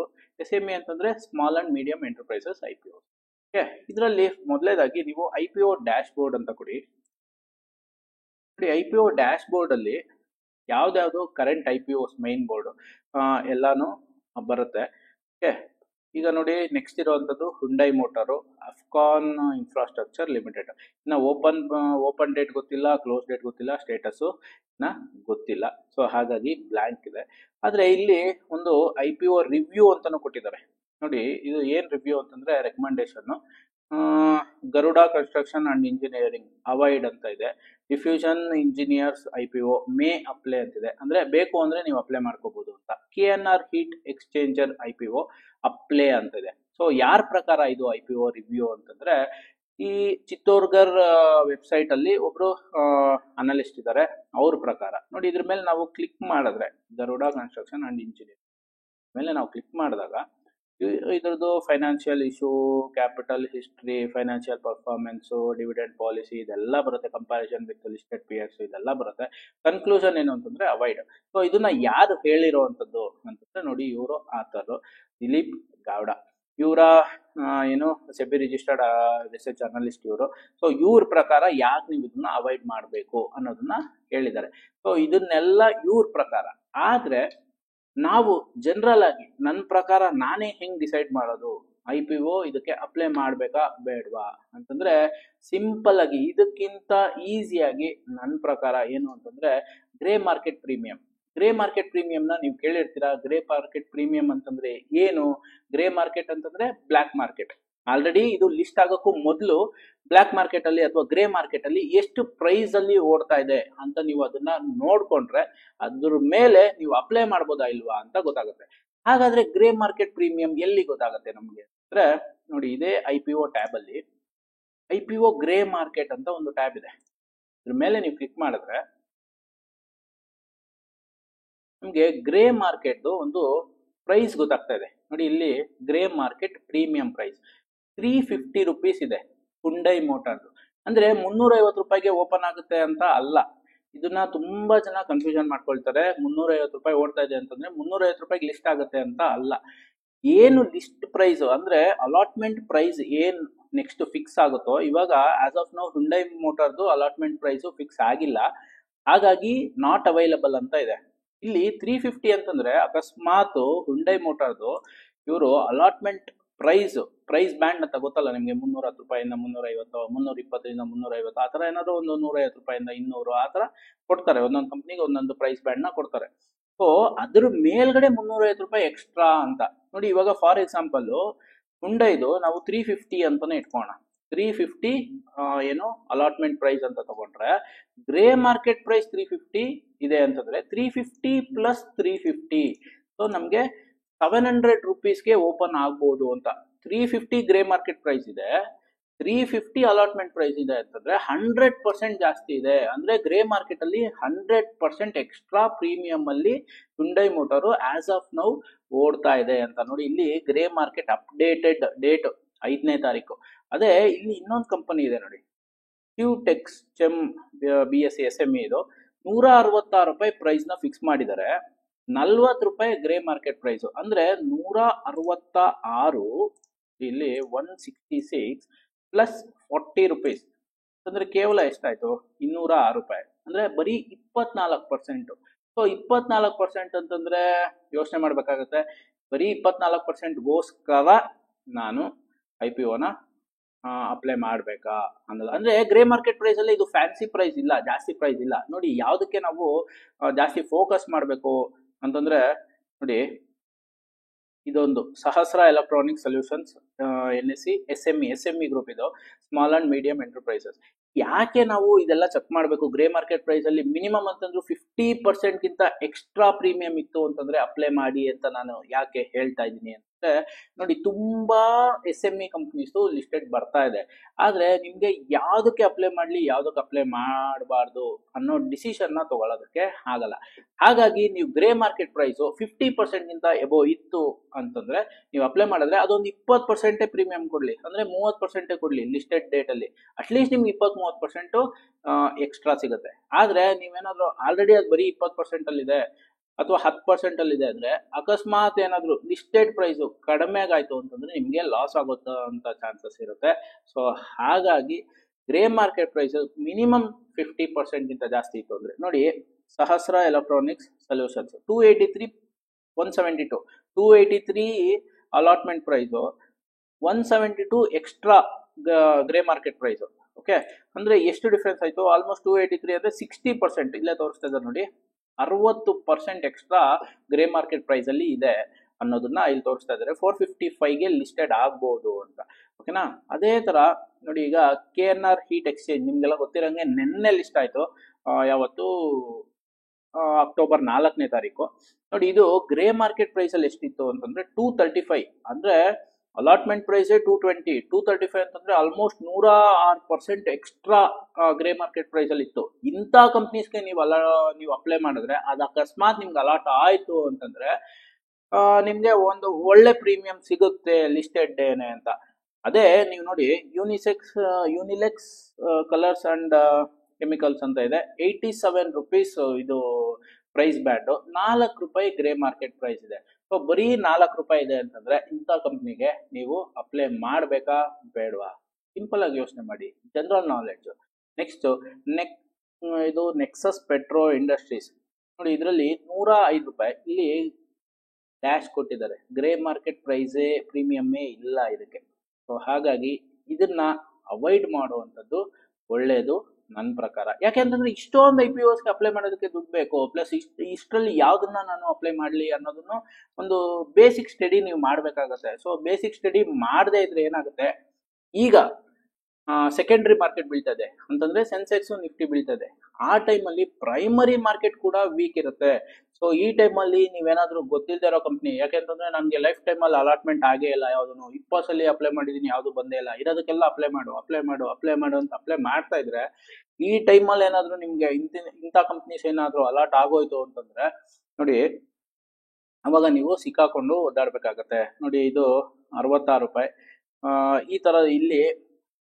SME ಅಂತಂದ್ರೆ small and medium enterprises IPOs. Okay, ಇದರಲ್ಲಿ ಮೊದಲೇದಾಗಿ ನೀವು IPO ಡ್ಯಾಶ್ ಬೋರ್ಡ್ ಅಂತ ಕೊಡಿ. IPO ಡ್ಯಾಶ್ ಬೋರ್ಡ್ ಅಲ್ಲಿ ಯಾವ್ದಾವ್ದು ಕರೆಂಟ್ IPOs ಮೈನ್ ಬೋರ್ಡ್ ಎಲ್ಲಾನು ಬರುತ್ತೆ. ಓಕೆ, ಈಗ ನೋಡಿ ನೆಕ್ಸ್ಟ್ ಇರುವಂತದ್ದು ಹುಂಡೈ ಮೋಟಾರು, ಅಫ್ಕಾನ್ ಇನ್ಫ್ರಾಸ್ಟ್ರಕ್ಚರ್ ಲಿಮಿಟೆಡ್. ಇನ್ನ ಓಪನ್ ಡೇಟ್ ಗೊತ್ತಿಲ್ಲ, ಕ್ಲೋಸ್ ಡೇಟ್ ಗೊತ್ತಿಲ್ಲ, ಸ್ಟೇಟಸ್ ಗೊತ್ತಿಲ್ಲ. ಸೊ ಹಾಗಾಗಿ ಬ್ಲಾಂಕ್ ಇದೆ. ಆದ್ರೆ ಇಲ್ಲಿ ಒಂದು IPO ರಿವ್ಯೂ ಅಂತಾನು ಕೊಟ್ಟಿದ್ದಾರೆ. ನೋಡಿ, ಇದು ಏನ್ ರಿವ್ಯೂ ಅಂತಂದ್ರೆ recommendation. Garuda construction and engineering avoid ಅಂತ ಇದೆ. Diffusion engineers IPO May apply ಅಂತಿದೆ, ಅಂದ್ರೆ ಬೇಕು ಅಂದ್ರೆ ನೀವು ಅಪ್ಲೈ ಮಾಡ್ಕೋಬಹುದು ಅಂತ. KNR heat exchanger IPO apply ಅಂತ ಇದೆ. ಸೊ ಯಾರ ಪ್ರಕಾರ ಇದು IPO ರಿವ್ಯೂ ಅಂತಂದ್ರೆ, ಈ ಚಿತ್ತೋರ್ಗರ್ ವೆಬ್ಸೈಟ್ ಅಲ್ಲಿ ಒಬ್ರು ಅನಲಿಸ್ಟ್ ಇದ್ದಾರೆ, ಅವ್ರ ಪ್ರಕಾರ. ನೋಡಿ, ಇದ್ರ ಮೇಲೆ ನಾವು ಕ್ಲಿಕ್ ಮಾಡಿದ್ರೆ ಗರುಡ ಕನ್ಸ್ಟ್ರಕ್ಷನ್ ಅಂಡ್ ಇಂಜಿನಿಯರಿಂಗ್ ಮೇಲೆ ನಾವು ಕ್ಲಿಕ್ ಮಾಡಿದಾಗ ಇದ್ರದ್ದು financial issue, capital history, financial performance, dividend policy ಇದೆಲ್ಲ ಬರುತ್ತೆ. ಕಂಪ್ಯಾರಿಸನ್ ವಿತ್ ಲಿಸ್ಟೆಡ್ ಪಿಯರ್ಸ್ ಇದೆಲ್ಲ ಬರುತ್ತೆ. ಕನ್ಕ್ಲೂಷನ್ ಏನು ಅಂತಂದ್ರೆ ಅವಾಯ್ಡ್. ಸೊ ಇದನ್ನ ಯಾರು ಹೇಳಿರುವಂತದ್ದು ಅಂತಂದ್ರೆ, ನೋಡಿ, ಇವರು ಆಥರ್ ದಿಲೀಪ್ ಗೌಡ. ಇವರ ಏನು ಸೆಬಿ ರಿಜಿಸ್ಟರ್ಡ್ ರಿಸರ್ಚ್ ಜರ್ನಲಿಸ್ಟ್ ಇವರು. ಸೊ ಇವ್ರ ಪ್ರಕಾರ ಯಾಕೆ ನೀವು ಇದನ್ನ ಅವಾಯ್ಡ್ ಮಾಡಬೇಕು ಅನ್ನೋದನ್ನ ಹೇಳಿದ್ದಾರೆ. ಸೊ ಇದನ್ನೆಲ್ಲ ಇವ್ರ ಪ್ರಕಾರ. ಆದ್ರೆ ನಾವು ಜನರಲ್ ಆಗಿ ನನ್ನ ಪ್ರಕಾರ ನಾನೇ ಹೆಂಗ್ ಡಿಸೈಡ್ ಮಾಡೋದು IPO ಇದಕ್ಕೆ ಅಪ್ಲೈ ಮಾಡ್ಬೇಕಾ ಬೇಡವಾ ಅಂತಂದ್ರೆ, ಸಿಂಪಲ್ ಆಗಿ ಇದಕ್ಕಿಂತ ಈಸಿಯಾಗಿ ನನ್ನ ಪ್ರಕಾರ ಏನು ಅಂತಂದ್ರೆ grey market premium. Grey market ಪ್ರೀಮಿಯಂನ ನೀವು ಕೇಳಿರ್ತೀರಾ. ಗ್ರೇ ಮಾರ್ಕೆಟ್ ಪ್ರೀಮಿಯಂ ಅಂತಂದ್ರೆ ಏನು? ಗ್ರೇ ಮಾರ್ಕೆಟ್ ಅಂತಂದ್ರೆ ಬ್ಲಾಕ್ ಮಾರ್ಕೆಟ್. ಆಲ್ರೆಡಿ ಇದು ಲಿಸ್ಟ್ ಆಗೋಕ್ಕೂ ಮೊದಲು ಬ್ಲಾಕ್ ಮಾರ್ಕೆಟ್ ಅಲ್ಲಿ ಅಥವಾ ಗ್ರೇ ಮಾರ್ಕೆಟ್ ಅಲ್ಲಿ ಎಷ್ಟು ಪ್ರೈಸ್ ಅಲ್ಲಿ ಓಡ್ತಾ ಇದೆ ಅಂತ ನೀವು ಅದನ್ನ ನೋಡ್ಕೊಂಡ್ರೆ ಅದ್ರ ಮೇಲೆ ನೀವು ಅಪ್ಲೈ ಮಾಡ್ಬೋದಾ ಇಲ್ವಾ ಅಂತ ಗೊತ್ತಾಗುತ್ತೆ. ಹಾಗಾದ್ರೆ ಗ್ರೇ ಮಾರ್ಕೆಟ್ ಪ್ರೀಮಿಯಂ ಎಲ್ಲಿ ಗೊತ್ತಾಗುತ್ತೆ ನಮ್ಗೆ ಅಂದ್ರೆ, ನೋಡಿ, ಇದೇ IPO ಟ್ಯಾಬ್ ಅಲ್ಲಿ IPO ಗ್ರೇ ಮಾರ್ಕೆಟ್ ಅಂತ ಒಂದು ಟ್ಯಾಬ್ ಇದೆ. ಇದ್ರ ಮೇಲೆ ನೀವು ಕ್ಲಿಕ್ ಮಾಡಿದ್ರೆ ನಮ್ಗೆ ಗ್ರೇ ಮಾರ್ಕೆಟ್ ಒಂದು ಪ್ರೈಸ್ ಗೊತ್ತಾಗ್ತಾ ಇದೆ. ನೋಡಿ, ಇಲ್ಲಿ grey market premium price 350 rupees ಇದೆ ಹುಂಡೈ ಮೋಟಾರ್ದು. ಅಂದ್ರೆ 350 ರೂಪಾಯಿಗೆ ಓಪನ್ ಆಗುತ್ತೆ ಅಂತ ಅಲ್ಲ. ಇದನ್ನ ತುಂಬಾ ಜನ ಕನ್ಫ್ಯೂಷನ್ ಮಾಡ್ಕೊಳ್ತಾರೆ. 350 ರೂಪಾಯಿ ಓಡ್ತಾ ಇದೆ ಅಂತಂದ್ರೆ 350 ರೂಪಾಯಿಗೆ ಲಿಸ್ಟ್ ಆಗುತ್ತೆ ಅಂತ ಅಲ್ಲ. ಏನು ಲಿಸ್ಟ್ ಪ್ರೈಸ್ ಅಂದ್ರೆ ಅಲಾಟ್ಮೆಂಟ್ ಪ್ರೈಸ್ ಏನ್ ನೆಕ್ಸ್ಟ್ ಫಿಕ್ಸ್ ಆಗುತ್ತೋ, ಇವಾಗ ಆಸ್ ಆಫ್ ನೌ ಹುಂಡೈ ಮೋಟಾರ್ದು ಅಲಾಟ್ಮೆಂಟ್ ಪ್ರೈಸ್ ಫಿಕ್ಸ್ ಆಗಿಲ್ಲ, ಹಾಗಾಗಿ ನಾಟ್ ಅವೈಲಬಲ್ ಅಂತ ಇದೆ. ಇಲ್ಲಿ 350 ಅಂತಂದ್ರೆ ಅಕಸ್ಮಾತ್ ಹುಂಡೈ ಮೋಟಾರ್ದು ಇವರು ಅಲಾಟ್ಮೆಂಟ್ ಪ್ರೈಸ್ ಬ್ಯಾಂಡ್ ಅಂತ ಗೊತ್ತಲ್ಲ ನಿಮ್ಗೆ, 310 ರೂಪಾಯಿಂದ 350, 320ರಿಂದ 350, ಆ ತರ ಏನಾದ್ರು ಒಂದು 150 ರೂಪಾಯಿಂದ 200 ಆ ತರ ಕೊಡ್ತಾರೆ. ಒಂದೊಂದು ಕಂಪ್ನಿಗೆ ಒಂದೊಂದು ಪ್ರೈಸ್ ಬ್ಯಾಂಡ್ ನ ಕೊಡ್ತಾರೆ. ಸೊ ಅದ್ರ ಮೇಲ್ಗಡೆ 350 ರೂಪಾಯಿ ಎಕ್ಸ್ಟ್ರಾ ಅಂತ. ನೋಡಿ, ಇವಾಗ ಫಾರ್ ಎಕ್ಸಾಂಪಲ್ ಹುಂಡೈದು ನಾವು 350 ಅಂತಾನೆ ಇಟ್ಕೋಣ. 350 ಏನು ಅಲಾಟ್ಮೆಂಟ್ ಪ್ರೈಸ್ ಅಂತ ತಗೊಂಡ್ರೆ, ಗ್ರೇ ಮಾರ್ಕೆಟ್ ಪ್ರೈಸ್ 350 ಇದೆ ಅಂತಂದ್ರೆ 350 ಪ್ಲಸ್ 350, ಸೊ ನಮ್ಗೆ 700 ರೂಪೀಸ್ಗೆ ಓಪನ್ ಆಗ್ಬೋದು ಅಂತ. 350 ಗ್ರೇ ಮಾರ್ಕೆಟ್ ಪ್ರೈಸ್ ಇದೆ, 350 ಅಲಾಟ್ಮೆಂಟ್ ಪ್ರೈಸ್ ಇದೆ ಅಂತಂದ್ರೆ 100% ಜಾಸ್ತಿ ಇದೆ. ಅಂದ್ರೆ ಗ್ರೇ ಮಾರ್ಕೆಟ್ ಅಲ್ಲಿ 100% ಎಕ್ಸ್ಟ್ರಾ ಪ್ರೀಮಿಯಂ ಅಲ್ಲಿ Hyundai motor as of now ಓಡ್ತಾ ಇದೆ ಅಂತ. ನೋಡಿ, ಇಲ್ಲಿ ಗ್ರೇ ಮಾರ್ಕೆಟ್ ಅಪ್ಡೇಟೆಡ್ ಡೇಟ್ 5ನೇ ತಾರೀಕು. ಅದೇ ಇಲ್ಲಿ ಇನ್ನೊಂದು ಕಂಪನಿ ಇದೆ ನೋಡಿ, ಕ್ಯೂಟೆಕ್ಸ್ ಚೆಮ್ BSc SME, ಇದು 166 ರೂಪಾಯಿ ಪ್ರೈಸ್ ನ ಫಿಕ್ಸ್ ಮಾಡಿದ್ದಾರೆ. 40 ರೂಪಾಯಿ ಗ್ರೇ ಮಾರ್ಕೆಟ್ ಪ್ರೈಸ್. ಅಂದ್ರೆ 166, ಇಲ್ಲಿ 166 ಪ್ಲಸ್ 40 ರೂಪೀಸ್ ಅಂದ್ರೆ ಕೇವಲ ಎಷ್ಟಾಯ್ತು? 206 ರೂಪಾಯಿ. ಅಂದ್ರೆ ಬರೀ 24%. ಸೊ 24% ಅಂತಂದ್ರೆ ಯೋಚನೆ ಮಾಡ್ಬೇಕಾಗತ್ತೆ. ಬರೀ 24%ಗೋಸ್ಕರ ನಾನು IPOನ ಅಪ್ಲೈ ಮಾಡ್ಬೇಕಾ ಅನ್ನೋದು. ಅಂದ್ರೆ ಗ್ರೇ ಮಾರ್ಕೆಟ್ ಪ್ರೈಸ್ ಅಲ್ಲಿ ಇದು ಫ್ಯಾನ್ಸಿ ಪ್ರೈಸ್ ಇಲ್ಲ, ಜಾಸ್ತಿ ಪ್ರೈಸ್ ಇಲ್ಲ. ನೋಡಿ, ಯಾವ್ದಕ್ಕೆ ನಾವು ಜಾಸ್ತಿ ಫೋಕಸ್ ಮಾಡ್ಬೇಕು ಅಂತಂದ್ರೆ, ನೋಡಿ, ಇದೊಂದು ಸಹಸ್ರ electronic solutions NSE SME group, ಇದು ಸ್ಮಾಲ್ ಅಂಡ್ ಮೀಡಿಯಂ ಎಂಟರ್ಪ್ರೈಸಸ್. ಯಾಕೆ ನಾವು ಇದೆಲ್ಲ ಚೆಕ್ ಮಾಡಬೇಕು? ಗ್ರೇ ಮಾರ್ಕೆಟ್ ಪ್ರೈಸ್ ಅಲ್ಲಿ ಮಿನಿಮಮ್ ಅಂತಂದ್ರು 50% ಗಿಂತ ಎಕ್ಸ್ಟ್ರಾ ಪ್ರೀಮಿಯಂ ಇತ್ತು ಅಂತಂದ್ರೆ ಅಪ್ಲೈ ಮಾಡಿ ಅಂತ ನಾನು ಯಾಕೆ ಹೇಳ್ತಾ ಇದ್ದೀನಿ ಅಂದ್ರೆ, ನೋಡಿ ತುಂಬಾ SME ಕಂಪ್ನೀಸ್ ಲಿಸ್ಟೆಡ್ ಬರ್ತಾ ಇದೆ. ಆದ್ರೆ ನಿಮ್ಗೆ ಯಾವ್ದಕ್ಕೆ ಅಪ್ಲೈ ಮಾಡ್ಲಿ, ಯಾವ್ದಕ್ಕೆ ಅಪ್ಲೈ ಮಾಡಬಾರ್ದು ಅನ್ನೋ ಡಿಸಿಷನ್ ನ ತಗೊಳ್ಳೋದಕ್ಕೆ ಆಗಲ್ಲ. ಹಾಗಾಗಿ ನೀವು ಗ್ರೇ ಮಾರ್ಕೆಟ್ ಪ್ರೈಸ್ 50% ಗಿಂತ ಎಬೋ ಇತ್ತು ಅಂತಂದ್ರೆ ನೀವು ಅಪ್ಲೈ ಮಾಡಿದ್ರೆ ಅದೊಂದು 20% ಪ್ರೀಮಿಯಂ ಕೊಡ್ಲಿ, ಅಂದ್ರೆ 30% ಕೊಡ್ಲಿ ಲಿಸ್ಟೆಡ್ ಡೇಟ್ ಅಲ್ಲಿ, ಅಟ್ಲೀಸ್ಟ್ ನಿಮ್ಗೆ 20-30% ಎಕ್ಸ್ಟ್ರಾ ಸಿಗುತ್ತೆ. ಆದ್ರೆ ನೀವೇನಾದ್ರೂ ಆಲ್ರೆಡಿ ಅದು ಬರೀ 20% ಅಲ್ಲಿ ಇದೆ ಅಥವಾ 10% ಅಲ್ಲಿ ಇದೆ ಅಂದ್ರೆ ಅಕಸ್ಮಾತ್ ಏನಾದ್ರು ಲಿಸ್ಟೆಡ್ ಪ್ರೈಸ್ ಕಡಿಮೆ ಆಯ್ತು ಅಂತಂದ್ರೆ ನಿಮ್ಗೆ ಲಾಸ್ ಆಗುತ್ತ ಚಾನ್ಸಸ್ ಇರುತ್ತೆ. ಸೊ ಹಾಗಾಗಿ ಗ್ರೇ ಮಾರ್ಕೆಟ್ ಪ್ರೈಸ್ ಮಿನಿಮಮ್ 50% ಗಿಂತ ಜಾಸ್ತಿ ಇತ್ತು ಅಂದ್ರೆ ನೋಡಿ, Sahasra electronics solutions 283 172 283 allotment price, 172 extra grey market price. Okay, ಅಂದ್ರೆ ಎಷ್ಟು ಡಿಫ್ರೆನ್ಸ್ ಆಯ್ತು? ಆಲ್ಮೋಸ್ಟ್ 283 ಅಂದ್ರೆ 60%, ಇಲ್ಲೇ ತೋರಿಸ್ತಾ ಇದ್ದಾರೆ ನೋಡಿ, 60% ಎಕ್ಸ್ಟ್ರಾ ಗ್ರೇ ಮಾರ್ಕೆಟ್ ಪ್ರೈಸ್ ಅಲ್ಲಿ ಇದೆ ಅನ್ನೋದನ್ನ ಇಲ್ಲಿ ತೋರಿಸ್ತಾ ಇದ್ದಾರೆ. 455ಗೆ ಲಿಸ್ಟೆಡ್ ಆಗ್ಬಹುದು ಅಂತ. ಓಕೆನಾ? ಅದೇ ತರ ನೋಡಿ, ಈಗ KNR ಹೀಟ್ ಎಕ್ಸ್ಚೇಂಜ್ ನಿಮ್ಗೆಲ್ಲ ಗೊತ್ತಿರಂಗೆ ನಿನ್ನೆ ಲಿಸ್ಟ್ ಆಯ್ತು. ಯಾವತ್ತು? ಅಕ್ಟೋಬರ್ 4ನೇ ತಾರೀಕು. ನೋಡಿ, ಇದು ಗ್ರೇ ಮಾರ್ಕೆಟ್ ಪ್ರೈಸ್ ಅಲ್ಲಿ ಎಷ್ಟಿತ್ತು ಅಂತಂದ್ರೆ 235, ಅಂದ್ರೆ ಅಲಾಟ್ಮೆಂಟ್ ಪ್ರೈಸ್ 220, 235 ಅಂತಂದ್ರೆ almost 106% extra grey market price ಅಲ್ಲಿ ಇತ್ತು. ಇಂಥ ಕಂಪ್ನೀಸ್ಗೆ ನೀವು ಅಪ್ಲೈ ಮಾಡಿದ್ರೆ ಅದು ಅಕಸ್ಮಾತ್ ನಿಮ್ಗೆ ಅಲಾಟ್ ಆಯ್ತು ಅಂತಂದ್ರೆ ನಿಮ್ಗೆ ಒಂದು ಒಳ್ಳೆ ಪ್ರೀಮಿಯಂ ಸಿಗುತ್ತೆ ಲಿಸ್ಟೆಡ್ ಡೇನೆ ಅಂತ. ಅದೇ ನೀವು ನೋಡಿ, ಯುನಿಲೆಕ್ಸ್ ಕಲರ್ಸ್ ಅಂಡ್ ಕೆಮಿಕಲ್ಸ್ ಅಂತ ಇದೆ, 87 rupees ಇದು ಪ್ರೈಸ್ ಬ್ಯಾಂಡ್, 4 ರೂಪಾಯಿ ಗ್ರೇ ಮಾರ್ಕೆಟ್ ಪ್ರೈಸ್ ಇದೆ. ಸೊ ಬರೀ 4 ರೂಪಾಯಿ ಇದೆ ಅಂತಂದ್ರೆ ಇಂಥ ಕಂಪ್ನಿಗೆ ನೀವು ಅಪ್ಲೈ ಮಾಡಬೇಕಾ ಬೇಡವಾ? ಸಿಂಪಲ್ ಆಗಿ ಯೋಚನೆ ಮಾಡಿ, ಜನರಲ್ ನಾಲೆಡ್ಜ್. ನೆಕ್ಸ್ಟ್ ಇದು ನೆಕ್ಸಸ್ ಪೆಟ್ರೋ ಇಂಡಸ್ಟ್ರೀಸ್ ನೋಡಿ, ಇದರಲ್ಲಿ 105 ರೂಪಾಯಿ ಇಲ್ಲಿ ಡ್ಯಾಶ್ ಕೊಟ್ಟಿದ್ದಾರೆ. ಗ್ರೇ ಮಾರ್ಕೆಟ್ ಪ್ರೈಸೇ ಪ್ರೀಮಿಯಮ್ಮೇ ಇಲ್ಲ ಇದಕ್ಕೆ. ಸೊ ಹಾಗಾಗಿ ಇದನ್ನ ಅವಾಯ್ಡ್ ಮಾಡುವಂಥದ್ದು ಒಳ್ಳೆಯದು ನನ್ನ ಪ್ರಕಾರ. ಯಾಕೆಂತಂದ್ರೆ ಇಷ್ಟೊಂದು IPOಸ್ಗೆ ಅಪ್ಲೈ ಮಾಡೋದಕ್ಕೆ ದುಡ್ಡು ಬೇಕು, ಪ್ಲಸ್ ಇಷ್ಟರಲ್ಲಿ ಯಾವ್ದನ್ನ ನಾನು ಅಪ್ಲೈ ಮಾಡಲಿ ಅನ್ನೋದನ್ನು ಒಂದು ಬೇಸಿಕ್ ಸ್ಟಡಿ ನೀವು ಮಾಡಬೇಕಾಗತ್ತೆ. ಸೊ ಬೇಸಿಕ್ ಸ್ಟಡಿ ಮಾಡದೇ ಇದ್ರೆ ಏನಾಗುತ್ತೆ, ಈಗ ಸೆಕೆಂಡರಿ ಮಾರ್ಕೆಟ್ ಬೀಳ್ತದೆ ಅಂತಂದ್ರೆ ಸೆನ್ಸೆಕ್ಸ್ ನಿಫ್ಟಿ ಬೀಳ್ತದೆ, ಆ ಟೈಮಲ್ಲಿ ಪ್ರೈಮರಿ ಮಾರ್ಕೆಟ್ ಕೂಡ ವೀಕ್ ಇರುತ್ತೆ. ಸೊ ಈ ಟೈಮಲ್ಲಿ ನೀವೇನಾದ್ರೂ ಗೊತ್ತಿಲ್ಲದೆ ಇರೋ ಕಂಪ್ನಿ, ಯಾಕೆಂತಂದ್ರೆ ನನಗೆ ಲೈಫ್ ಟೈಮಲ್ಲಿ ಅಲಾಟ್ಮೆಂಟ್ ಆಗೇ ಇಲ್ಲ, ಯಾವ್ದು 20 ಸಲ ಅಪ್ಲೈ ಮಾಡಿದೀನಿ, ಯಾವ್ದು ಬಂದೇ ಇಲ್ಲ, ಇರೋದಕ್ಕೆಲ್ಲ ಅಪ್ಲೈ ಮಾಡು ಅಂತ ಅಪ್ಲೈ ಮಾಡ್ತಾ ಇದ್ರೆ, ಈ ಟೈಮಲ್ಲಿ ಏನಾದ್ರು ನಿಮ್ಗೆ ಇಂಥ ಕಂಪ್ನೀಸ್ ಏನಾದ್ರು ಅಲಾಟ್ ಆಗೋಯ್ತು ಅಂತಂದ್ರೆ ನೋಡಿ, ಅವಾಗ ನೀವು ಸಿಕ್ಕಾಕೊಂಡು ಒದ್ದಾಡ್ಬೇಕಾಗತ್ತೆ. ನೋಡಿ, ಇದು 66 ರೂಪಾಯಿ. ಈ ತರ ಇಲ್ಲಿ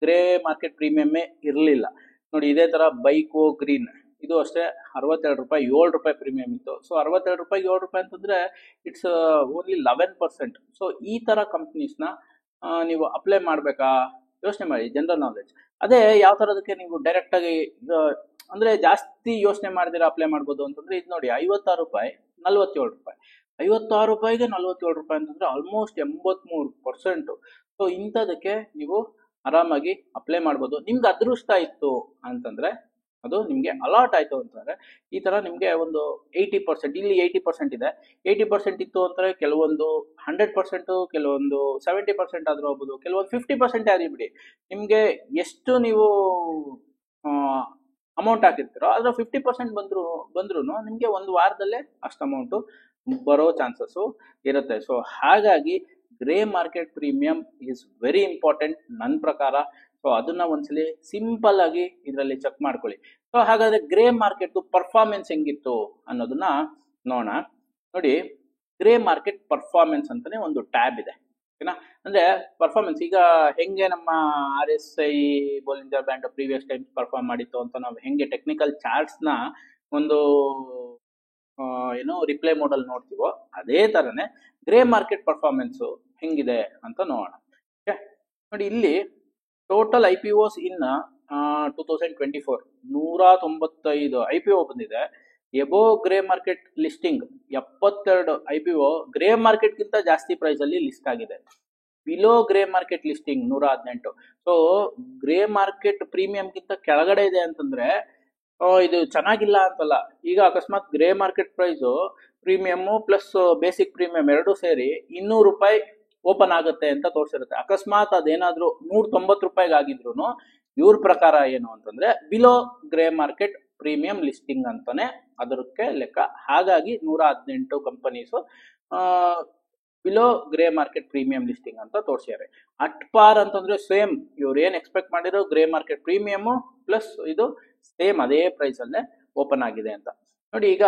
ಗ್ರೇ ಮಾರ್ಕೆಟ್ ಪ್ರೀಮಿಯಮ್ಮೇ ಇರಲಿಲ್ಲ. ನೋಡಿ, ಇದೇ ತರ ಬೈಕೋ ಗ್ರೀನ್ ಇದು ಅಷ್ಟೇ 62 ರೂಪಾಯಿ, 7 ರೂಪಾಯಿ ಪ್ರೀಮಿಯಂ ಇತ್ತು. ಸೊ 62 ರೂಪಾಯಿ 7 ರೂಪಾಯಿ ಅಂತಂದ್ರೆ ಇಟ್ಸ್ ಓನ್ಲಿ 11%. ಸೊ ಈ ತರ ಕಂಪ್ನೀಸ್ನ ನೀವು ಅಪ್ಲೈ ಮಾಡ್ಬೇಕಾ? ಯೋಚನೆ ಮಾಡಿ, ಜನರಲ್ ನಾಲೆಡ್ಜ್. ಅದೇ ಯಾವ ತರದಕ್ಕೆ ನೀವು ಡೈರೆಕ್ಟ್ ಆಗಿ ಅಂದ್ರೆ ಜಾಸ್ತಿ ಯೋಚನೆ ಮಾಡಿದಿರ ಅಪ್ಲೈ ಮಾಡ್ಬೋದು ಅಂತಂದ್ರೆ ಇದು ನೋಡಿ, 56 ರೂಪಾಯಿ 47 ರೂಪಾಯಿ, 56 ರೂಪಾಯಿಗೆ 47 ರೂಪಾಯಿ ಅಂತಂದ್ರೆ ಆಲ್ಮೋಸ್ಟ್ 83%. ಸೊ ಇಂಥದಕ್ಕೆ ನೀವು ಆರಾಮಾಗಿ ಅಪ್ಲೈ ಮಾಡ್ಬೋದು. ನಿಮ್ಗೆ ಅದೃಷ್ಟ ಇತ್ತು ಅಂತಂದ್ರೆ, ಅದು ನಿಮ್ಗೆ ಅಲಾಟ್ ಆಯ್ತು ಅಂತಂದ್ರೆ ಈ ತರ ನಿಮ್ಗೆ ಒಂದು 80%, ಇಲ್ಲಿ 80% ಇದೆ, 80% ಇತ್ತು ಅಂದ್ರೆ ಕೆಲವೊಂದು 100%, ಕೆಲವೊಂದು 70% ಆದ್ರೂ ಹೋಗ್ಬೋದು, ಕೆಲವೊಂದು 50% ಆಗಿ ಬಿಡಿ. ನಿಮ್ಗೆ ಎಷ್ಟು ನೀವು ಅಮೌಂಟ್ ಹಾಕಿರ್ತೀರೋ ಅದ್ರ 50% ಬಂದ್ರು ನಿಮ್ಗೆ ಒಂದು ವಾರದಲ್ಲೇ ಅಷ್ಟು ಅಮೌಂಟ್ ಬರೋ ಚಾನ್ಸಸ್ ಇರುತ್ತೆ. ಸೊ ಹಾಗಾಗಿ grey market premium is very important ನನ್ನ ಪ್ರಕಾರ. ಸೊ ಅದನ್ನ ಒಂದ್ಸಲಿ ಸಿಂಪಲ್ ಆಗಿ ಇದರಲ್ಲಿ ಚೆಕ್ ಮಾಡ್ಕೊಳ್ಳಿ. ಸೊ ಹಾಗಾದ್ರೆ ಗ್ರೇ ಮಾರ್ಕೆಟ್ ಪರ್ಫಾರ್ಮೆನ್ಸ್ ಹೆಂಗಿತ್ತು ಅನ್ನೋದನ್ನ ನೋಡೋಣ. ನೋಡಿ, ಗ್ರೇ ಮಾರ್ಕೆಟ್ ಪರ್ಫಾರ್ಮೆನ್ಸ್ ಅಂತಾನೆ ಒಂದು ಟ್ಯಾಬ್ ಇದೆ, ಓಕೆನಾ? ಅಂದ್ರೆ ಪರ್ಫಾರ್ಮೆನ್ಸ್ ಈಗ ಹೆಂಗೆ ನಮ್ಮ RSI Bollinger band previous time perform ಮಾಡಿತ್ತು ಅಂತ ನಾವು ಹೆಂಗೆ ಟೆಕ್ನಿಕಲ್ ಚಾರ್ಟ್ಸ್ ನ ಒಂದು ರಿಪ್ಲೈ ಮೋಡಲ್ ನೋಡ್ತೀವೋ, ಅದೇ ತರನೇ ಗ್ರೇ ಮಾರ್ಕೆಟ್ ಪರ್ಫಾರ್ಮೆನ್ಸ್ ಹೆಂಗಿದೆ ಅಂತ ನೋಡೋಣ. ಓಕೆ, ನೋಡಿ, ಇಲ್ಲಿ ಟೋಟಲ್ IPOs ಇನ್ 2024 195 IPO ಬಂದಿದೆ. Above grey market listing 72 IPO grey market ಗಿಂತ ಜಾಸ್ತಿ ಪ್ರೈಸ್ ಅಲ್ಲಿ ಲಿಸ್ಟ್ ಆಗಿದೆ. Below grey market listing 118. So grey market premium ಗಿಂತ ಕೆಳಗಡೆ ಇದೆ ಅಂತಂದ್ರೆ ಇದು ಚೆನ್ನಾಗಿಲ್ಲ ಅಂತಲ್ಲ. ಈಗ ಅಕಸ್ಮಾತ್ grey market price premium plus basic premium ಎರಡು ಸೇರಿ 200 ರೂಪಾಯಿ ಓಪನ್ ಆಗುತ್ತೆ ಅಂತ ತೋರಿಸಿರುತ್ತೆ. ಅಕಸ್ಮಾತ್ ಅದೇನಾದ್ರೂ 190 ರೂಪಾಯಿಗೆ ಆಗಿದ್ರು ಇವ್ರ ಪ್ರಕಾರ ಏನು ಅಂತಂದ್ರೆ below grey market premium listing ಅಂತಾನೆ ಅದಕ್ಕೆ ಲೆಕ್ಕ. ಹಾಗಾಗಿ 118 companies below grey market premium listing ಅಂತ ತೋರಿಸ್ಯಾರೆ. ಅಟ್ ಪಾರ್ ಅಂತಂದ್ರೆ ಸೇಮ್ ಇವ್ರು ಏನ್ ಎಕ್ಸ್ಪೆಕ್ಟ್ ಮಾಡಿರೋ ಗ್ರೇ ಮಾರ್ಕೆಟ್ ಪ್ರೀಮಿಯಮ್ ಪ್ಲಸ್ ಇದು ಸೇಮ್ ಅದೇ ಪ್ರೈಸ್ ಅಲ್ಲೇ ಓಪನ್ ಆಗಿದೆ ಅಂತ ನೋಡಿ. ಈಗ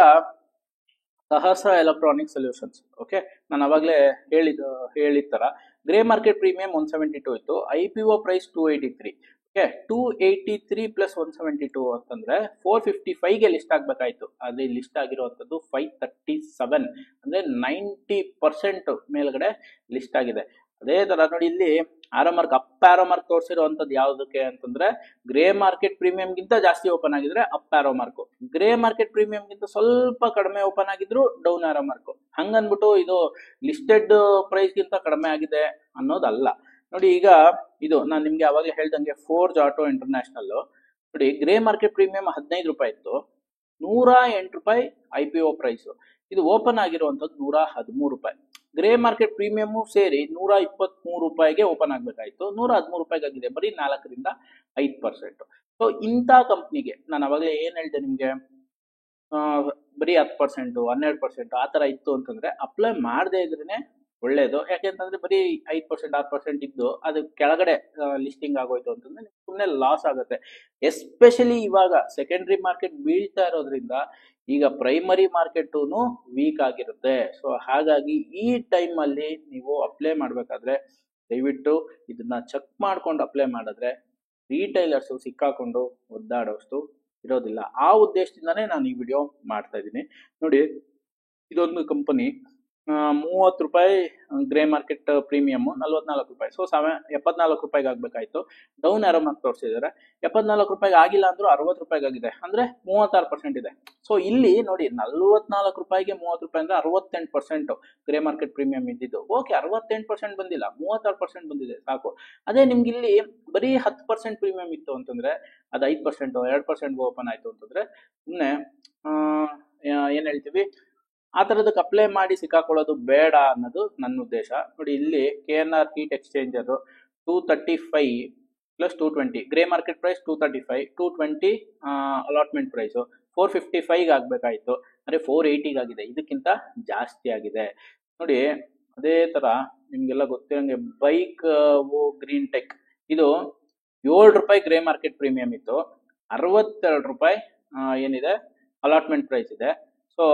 ಸಹಸ್ರ ಎಲೆಕ್ಟ್ರಾನಿಕ್ ಸೊಲ್ಯೂಷನ್ಸ್, ಓಕೆ, ನಾನು ಅವಾಗಲೇ ಹೇಳಿದ ತರ ಗ್ರೇ ಮಾರ್ಕೆಟ್ ಪ್ರೀಮಿಯಂ 172 ಇತ್ತು, IPO ಪ್ರೈಸ್ 283. ಓಕೆ, 283 ಪ್ಲಸ್ 172 ಅಂತಂದ್ರೆ 455ಗೆ ಲಿಸ್ಟ್ ಆಗ್ಬೇಕಾಯ್ತು. ಅದೇ ಲಿಸ್ಟ್ ಆಗಿರುವಂತದ್ದು 537, ಅಂದ್ರೆ 90% ಮೇಲ್ಗಡೆ ಲಿಸ್ಟ್ ಆಗಿದೆ. ಅದೇ ತರ ನೋಡಿ ಇಲ್ಲಿ arrow mark up arrow mark ತೋರಿಸಿರುವಂತದ್ದು ಯಾವ್ದಕ್ಕೆ ಅಂತಂದ್ರೆ ಗ್ರೇ ಮಾರ್ಕೆಟ್ ಪ್ರೀಮಿಯಂ ಗಿಂತ ಜಾಸ್ತಿ ಓಪನ್ ಆಗಿದ್ರೆ up arrow mark, grey market premium ಗಿಂತ ಸ್ವಲ್ಪ ಕಡಿಮೆ ಓಪನ್ ಆಗಿದ್ರು ಡೌನ್ ಆರೋ ಮಾರ್ಕ್. ಹಂಗನ್ಬಿಟ್ಟು ಇದು ಲಿಸ್ಟೆಡ್ ಪ್ರೈಸ್ ಗಿಂತ ಕಡಿಮೆ ಆಗಿದೆ ಅನ್ನೋದಲ್ಲ. ನೋಡಿ ಈಗ ಇದು ನಾನು ನಿಮ್ಗೆ ಅವಾಗಲೇ ಹೇಳ್ದಂಗೆ ಫೋರ್ಜ್ ಆಟೋ ಇಂಟರ್ನ್ಯಾಷನಲ್ ನೋಡಿ, ಗ್ರೇ ಮಾರ್ಕೆಟ್ ಪ್ರೀಮಿಯಂ 15 ರೂಪಾಯಿ ಇತ್ತು, 108 ರೂಪಾಯಿ IPO ಪ್ರೈಸ್. ಇದು ಓಪನ್ ಆಗಿರುವಂತದ್ದು 113 ರೂಪಾಯಿ. ಗ್ರೇ ಮಾರ್ಕೆಟ್ ಪ್ರೀಮಿಯಂ ಸೇರಿ 123 ರೂಪಾಯಿಗೆ ಓಪನ್ ಆಗ್ಬೇಕಾಯ್ತು, 113 ರೂಪಾಯಿಗೆ ಆಗಿದೆ, ಬರೀ 4ರಿಂದ 5%. ಸೊ ಇಂಥ ಕಂಪ್ನಿಗೆ ನಾನು ಅವಾಗಲೇ ಏನ್ ಹೇಳ್ದೆ ನಿಮ್ಗೆ, ಬರೀ 10%, 12% ಆ ತರ ಇತ್ತು ಅಂತಂದ್ರೆ ಅಪ್ಲೈ ಮಾಡದೇ ಇದ್ರೇನೆ ಒಳ್ಳೇದು. ಯಾಕೆಂತಂದ್ರೆ ಬರೀ 5%, 6% ಇದ್ದು ಅದು ಕೆಳಗಡೆ ಲಿಸ್ಟಿಂಗ್ ಆಗೋಯ್ತು ಅಂತಂದ್ರೆ ಸುಮ್ಮನೆ ಲಾಸ್ ಆಗುತ್ತೆ. ಎಸ್ಪೆಷಲಿ ಇವಾಗ ಸೆಕೆಂಡರಿ ಮಾರ್ಕೆಟ್ ಬೀಳ್ತಾ ಇರೋದ್ರಿಂದ ಈಗ ಪ್ರೈಮರಿ ಮಾರ್ಕೆಟ್ ವೀಕ್ ಆಗಿರುತ್ತೆ. ಸೊ ಹಾಗಾಗಿ ಈ ಟೈಮ್ ಅಲ್ಲಿ ನೀವು ಅಪ್ಲೈ ಮಾಡ್ಬೇಕಾದ್ರೆ ದಯವಿಟ್ಟು ಇದನ್ನ ಚೆಕ್ ಮಾಡ್ಕೊಂಡು ಅಪ್ಲೈ ಮಾಡಿದ್ರೆ ರೀಟೈಲರ್ಸ್ ಸಿಕ್ಕಾಕೊಂಡು ಒದ್ದಾಡೋಷ್ಟು ಇರೋದಿಲ್ಲ. ಆ ಉದ್ದೇಶದಿಂದಾನೇ ನಾನು ಈ ವಿಡಿಯೋ ಮಾಡ್ತಾ ಇದ್ದೀನಿ. ನೋಡಿ, ಇದೊಂದು ಕಂಪನಿ 30 ರೂಪಾಯಿ ಗ್ರೇ ಮಾರ್ಕೆಟ್ ಪ್ರೀಮಿಯಮ್, 44 ರೂಪಾಯಿ. ಸೊ 74 ರೂಪಾಯಿಗೆ ಆಗ್ಬೇಕಾಯ್ತು. ಡೌನ್ ಆರೋ ಮಾರ್ಕ್ ತೋರಿಸಿದ್ದಾರೆ. 74 ರೂಪಾಯಿಗೆ ಆಗಿಲ್ಲ ಅಂದ್ರೂ 60 ರೂಪಾಯಿಗೆ ಆಗಿದೆ, ಅಂದ್ರೆ 36% ಇದೆ. ಸೊ ಇಲ್ಲಿ ನೋಡಿ 44 ರೂಪಾಯಿಗೆ 30 ರೂಪಾಯಿ ಅಂದ್ರೆ 68% ಗ್ರೇ ಮಾರ್ಕೆಟ್ ಪ್ರೀಮಿಯಂ ಇದ್ದಿದ್ದು. ಓಕೆ, 68% ಬಂದಿಲ್ಲ, 36% ಬಂದಿದೆ, ಸಾಕು. ಅದೇ ನಿಮ್ಗೆ ಇಲ್ಲಿ ಬರೀ 10% ಪ್ರೀಮಿಯಂ ಇತ್ತು ಅಂತಂದ್ರೆ ಅದು 5%, 2% ಓಪನ್ ಆಯ್ತು ಅಂತಂದ್ರೆ ಸುಮ್ಮನೆ ಏನ್ ಹೇಳ್ತೀವಿ, ಆ ತರದಕ್ಕೆ ಅಪ್ಲೈ ಮಾಡಿ ಸಿಕ್ಕಾಕೊಳ್ಳೋದು ಬೇಡ ಅನ್ನೋದು ನನ್ನ ಉದ್ದೇಶ. ನೋಡಿ ಇಲ್ಲಿ KNR heat exchanger 235 plus 220, grey market price 235, 220 allotment price 455 ಆಗ್ಬೇಕಾಯ್ತು, ಅಂದ್ರೆ 480 ಆಗಿದೆ, ಇದಕ್ಕಿಂತ ಜಾಸ್ತಿ ಆಗಿದೆ. ನೋಡಿ ಅದೇ ತರ ನಿಮ್ಗೆಲ್ಲ ಗೊತ್ತಿರಂಗೆ ಬೈಕ್ ಗ್ರೀನ್ ಟೆಕ್ ಇದು 7 ರೂಪಾಯಿ ಗ್ರೇ ಮಾರ್ಕೆಟ್ ಪ್ರೀಮಿಯಂ ಇತ್ತು, 62 ರೂಪಾಯಿ ಏನಿದೆ ಅಲಾಟ್ಮೆಂಟ್ ಪ್ರೈಸ್ ಇದೆ. ಸೊ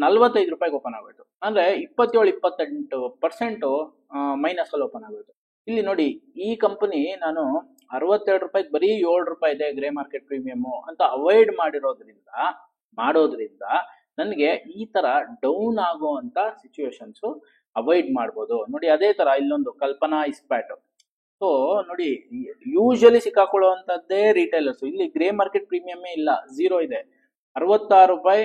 45 ರೂಪಾಯಿಗೆ ಓಪನ್ ಆಗೋಯ್ತು, ಅಂದ್ರೆ 27-28% ಮೈನಸ್ ಅಲ್ಲಿ ಓಪನ್ ಆಗೋಯ್ತು. ಇಲ್ಲಿ ನೋಡಿ ಈ ಕಂಪನಿ ನಾನು 62 ರೂಪಾಯಿಗೆ ಬರೀ 7 ರೂಪಾಯಿ ಇದೆ ಗ್ರೇ ಮಾರ್ಕೆಟ್ ಪ್ರೀಮಿಯಮ್ ಅಂತ ಅವಾಯ್ಡ್ ಮಾಡೋದ್ರಿಂದ ನನಗೆ ಈ ತರ ಡೌನ್ ಆಗುವಂತ ಸಿಚುವೇಶನ್ಸ್ ಅವಾಯ್ಡ್ ಮಾಡ್ಬೋದು. ನೋಡಿ ಅದೇ ತರ ಇಲ್ಲೊಂದು ಕಲ್ಪನಾ ಇಸ್ಪ್ಯಾಟ್. ಸೊ ನೋಡಿ ಯೂಶಲಿ ಸಿಕ್ಕಾಕೊಳ್ಳುವಂತದ್ದೇ ರಿಟೈಲರ್ಸ್. ಇಲ್ಲಿ ಗ್ರೇ ಮಾರ್ಕೆಟ್ ಪ್ರೀಮಿಯಮ್ಮೇ ಇಲ್ಲ, 0 ಇದೆ, 66 ರೂಪಾಯಿ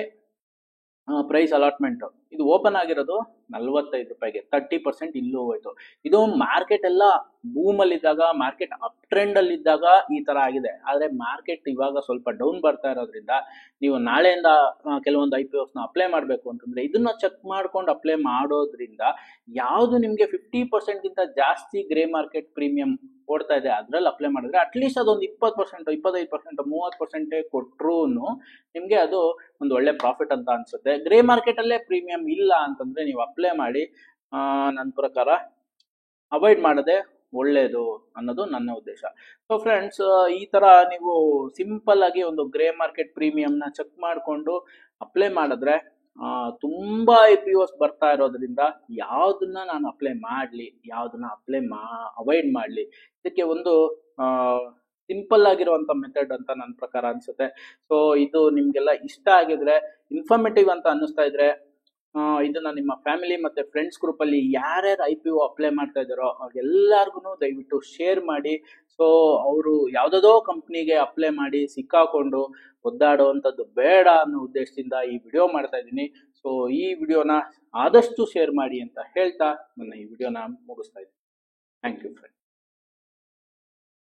ಪ್ರೈಸ್ ಅಲಾಟ್ಮೆಂಟ್. ಇದು ಓಪನ್ ಆಗಿರೋದು 45 ರೂಪಾಯಿಗೆ, 30% ಇಲ್ಲೂ ಹೋಯ್ತು. ಇದು ಮಾರ್ಕೆಟ್ ಎಲ್ಲ ಬೂಮ್ ಅಲ್ಲಿ ಇದ್ದಾಗ, ಮಾರ್ಕೆಟ್ ಅಪ್ ಟ್ರೆಂಡ್ ಅಲ್ಲಿ ಇದ್ದಾಗ ಈ ತರ ಆಗಿದೆ. ಆದ್ರೆ ಮಾರ್ಕೆಟ್ ಇವಾಗ ಸ್ವಲ್ಪ ಡೌನ್ ಬರ್ತಾ ಇರೋದ್ರಿಂದ ನೀವು ನಾಳೆಯಿಂದ ಕೆಲವೊಂದು IPOs ನ ಅಪ್ಲೈ ಮಾಡ್ಬೇಕು ಅಂತಂದ್ರೆ ಇದನ್ನ ಚೆಕ್ ಮಾಡ್ಕೊಂಡು ಅಪ್ಲೈ ಮಾಡೋದ್ರಿಂದ ಯಾವ್ದು ನಿಮ್ಗೆ 50% ಗಿಂತ ಜಾಸ್ತಿ ಗ್ರೇ ಮಾರ್ಕೆಟ್ ಪ್ರೀಮಿಯಂ ಕೊಡ್ತಾ ಇದೆ ಅದ್ರಲ್ಲಿ ಅಪ್ಲೈ ಮಾಡಿದ್ರೆ ಅಟ್ಲೀಸ್ಟ್ ಅದೊಂದು 20%, 25%, 30% ಕೊಟ್ರು ನಿಮ್ಗೆ ಅದು ಒಂದು ಒಳ್ಳೆ ಪ್ರಾಫಿಟ್ ಅಂತ ಅನ್ಸುತ್ತೆ. ಗ್ರೇ ಮಾರ್ಕೆಟ್ ಅಲ್ಲೇ ಪ್ರೀಮಿಯಂ ಇಲ್ಲ ಅಂತಂದ್ರೆ ನೀವು ಅಪ್ಲೈ ಮಾಡಿ ನನ್ನ ಪ್ರಕಾರ ಅವಾಯ್ಡ್ ಮಾಡದೆ ಒಳ್ಳೇದು ಅನ್ನೋದು ನನ್ನ ಉದ್ದೇಶ. ಸೊ ಫ್ರೆಂಡ್ಸ್, ಈ ತರ ನೀವು ಸಿಂಪಲ್ ಆಗಿ ಒಂದು ಗ್ರೇ ಮಾರ್ಕೆಟ್ ಪ್ರೀಮಿಯಂ ನ ಚೆಕ್ ಮಾಡ್ಕೊಂಡು ಅಪ್ಲೈ ಮಾಡಿದ್ರೆ ತುಂಬಾ IPOs ಬರ್ತಾ ಇರೋದ್ರಿಂದ ಯಾವ್ದನ್ನ ನಾನು ಅಪ್ಲೈ ಮಾಡ್ಲಿ, ಯಾವ್ದನ್ನ ಅವಾಯ್ಡ್ ಮಾಡ್ಲಿ, ಇದಕ್ಕೆ ಒಂದು ಸಿಂಪಲ್ ಆಗಿರುವಂತ ಮೆಥಡ್ ಅಂತ ನನ್ನ ಪ್ರಕಾರ ಅನ್ಸುತ್ತೆ. ಸೊ ಇದು ನಿಮ್ಗೆಲ್ಲ ಇಷ್ಟ ಆಗಿದ್ರೆ, ಇನ್ಫಾರ್ಮೇಟಿವ್ ಅಂತ ಅನ್ನಿಸ್ತಾ ಇದ್ರೆ ಇದನ್ನ ನಿಮ್ಮ ಫ್ಯಾಮಿಲಿ ಮತ್ತೆ ಫ್ರೆಂಡ್ಸ್ ಗ್ರೂಪ್ ಅಲ್ಲಿ ಯಾರ್ಯಾರು IPO ಅಪ್ಲೈ ಮಾಡ್ತಾ ಇದ್ದಾರೋ ಅವ್ರಿಗೆಲ್ಲರಿಗೂ ದಯವಿಟ್ಟು ಶೇರ್ ಮಾಡಿ. ಸೊ ಅವರು ಯಾವ್ದಾದೋ ಕಂಪ್ನಿಗೆ ಅಪ್ಲೈ ಮಾಡಿ ಸಿಕ್ಕಾಕೊಂಡು ಒದ್ದಾಡುವಂಥದ್ದು ಬೇಡ ಅನ್ನೋ ಉದ್ದೇಶದಿಂದ ಈ ವಿಡಿಯೋ ಮಾಡ್ತಾ ಇದ್ದೀನಿ. ಸೊ ಈ ವಿಡಿಯೋನ ಆದಷ್ಟು ಶೇರ್ ಮಾಡಿ ಅಂತ ಹೇಳ್ತಾ ನನ್ನ ಈ ವಿಡಿಯೋನ ಮುಗಿಸ್ತಾ ಇದ್ದೀನಿ. Thank you friends.